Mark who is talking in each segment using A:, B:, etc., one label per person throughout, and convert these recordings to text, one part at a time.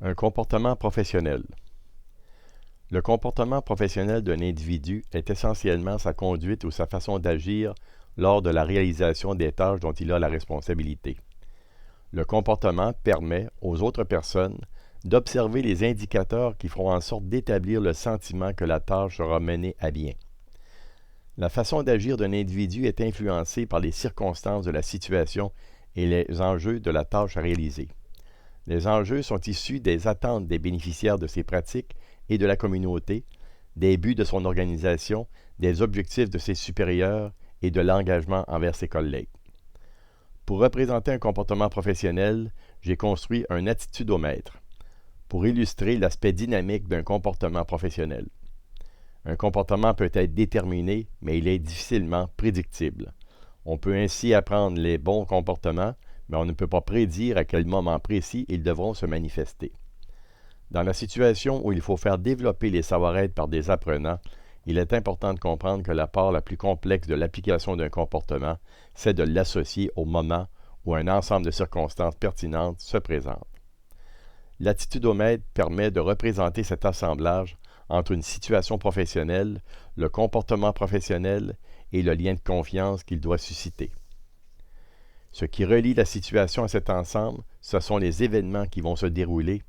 A: Un comportement professionnel. Le comportement professionnel d'un individu est essentiellement sa conduite ou sa façon d'agir lors de la réalisation des tâches dont il a la responsabilité. Le comportement permet aux autres personnes d'observer les indicateurs qui feront en sorte d'établir le sentiment que la tâche sera menée à bien. La façon d'agir d'un individu est influencée par les circonstances de la situation et les enjeux de la tâche à réaliser. Les enjeux sont issus des attentes des bénéficiaires de ces pratiques et de la communauté, des buts de son organisation, des objectifs de ses supérieurs et de l'engagement envers ses collègues. Pour représenter un comportement professionnel, j'ai construit un attitudomètre pour illustrer l'aspect dynamique d'un comportement professionnel. Un comportement peut être déterminé, mais il est difficilement prédictible. On peut ainsi apprendre les bons comportements, mais on ne peut pas prédire à quel moment précis ils devront se manifester. Dans la situation où il faut faire développer les savoir-être par des apprenants, il est important de comprendre que la part la plus complexe de l'application d'un comportement, c'est de l'associer au moment où un ensemble de circonstances pertinentes se présente. L'attitudomètre permet de représenter cet assemblage entre une situation professionnelle, le comportement professionnel et le lien de confiance qu'il doit susciter. Ce qui relie la situation à cet ensemble, ce sont les événements qui vont se dérouler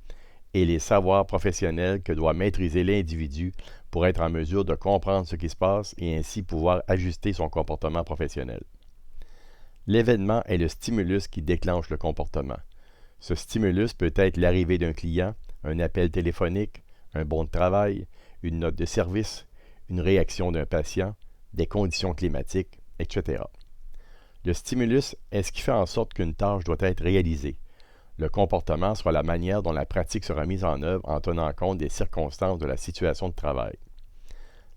A: et les savoirs professionnels que doit maîtriser l'individu pour être en mesure de comprendre ce qui se passe et ainsi pouvoir ajuster son comportement professionnel. L'événement est le stimulus qui déclenche le comportement. Ce stimulus peut être l'arrivée d'un client, un appel téléphonique, un bon de travail, une note de service, une réaction d'un patient, des conditions climatiques, etc. Le stimulus est ce qui fait en sorte qu'une tâche doit être réalisée. Le comportement sera la manière dont la pratique sera mise en œuvre en tenant compte des circonstances de la situation de travail.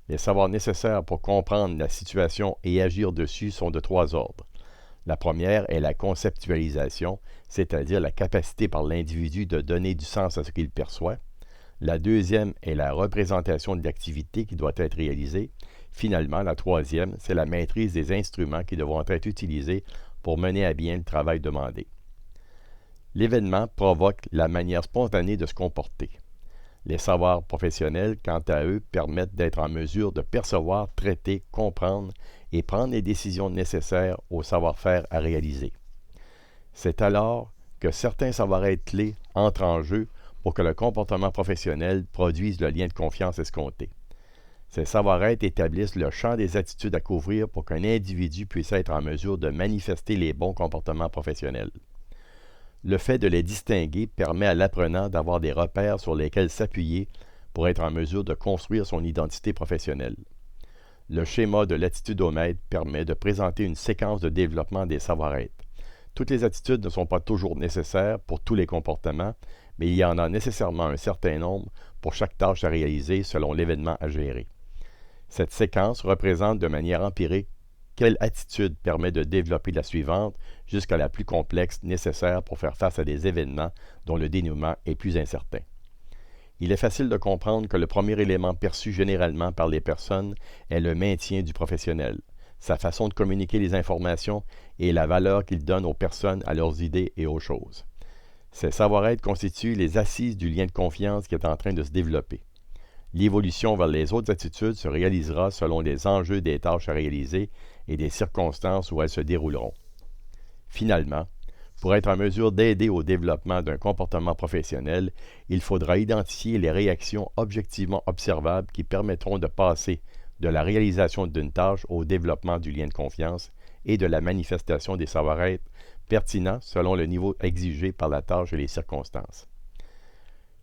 A: Les savoirs nécessaires pour comprendre la situation et agir dessus sont de trois ordres. La première est la conceptualisation, c'est-à-dire la capacité par l'individu de donner du sens à ce qu'il perçoit. La deuxième est la représentation de l'activité qui doit être réalisée. Finalement, la troisième, c'est la maîtrise des instruments qui devront être utilisés pour mener à bien le travail demandé. L'événement provoque la manière spontanée de se comporter. Les savoirs professionnels, quant à eux, permettent d'être en mesure de percevoir, traiter, comprendre et prendre les décisions nécessaires au savoir-faire à réaliser. C'est alors que certains savoir-être clés entrent en jeu pour que le comportement professionnel produise le lien de confiance escompté. Ces savoir-être établissent le champ des attitudes à couvrir pour qu'un individu puisse être en mesure de manifester les bons comportements professionnels. Le fait de les distinguer permet à l'apprenant d'avoir des repères sur lesquels s'appuyer pour être en mesure de construire son identité professionnelle. Le schéma de l'attitudomètre permet de présenter une séquence de développement des savoir-être. Toutes les attitudes ne sont pas toujours nécessaires pour tous les comportements, mais il y en a nécessairement un certain nombre pour chaque tâche à réaliser selon l'événement à gérer. Cette séquence représente de manière empirique quelle attitude permet de développer la suivante jusqu'à la plus complexe nécessaire pour faire face à des événements dont le dénouement est plus incertain. Il est facile de comprendre que le premier élément perçu généralement par les personnes est le maintien du professionnel, sa façon de communiquer les informations et la valeur qu'il donne aux personnes, à leurs idées et aux choses. Ces savoir-être constituent les assises du lien de confiance qui est en train de se développer. L'évolution vers les autres attitudes se réalisera selon les enjeux des tâches à réaliser et des circonstances où elles se dérouleront. Finalement, pour être en mesure d'aider au développement d'un comportement professionnel, il faudra identifier les réactions objectivement observables qui permettront de passer de la réalisation d'une tâche au développement du lien de confiance et de la manifestation des savoir-être pertinents selon le niveau exigé par la tâche et les circonstances.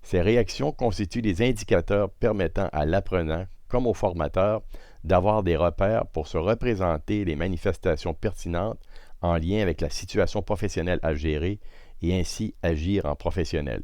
A: Ces réactions constituent des indicateurs permettant à l'apprenant, comme au formateur, d'avoir des repères pour se représenter les manifestations pertinentes en lien avec la situation professionnelle à gérer et ainsi agir en professionnel.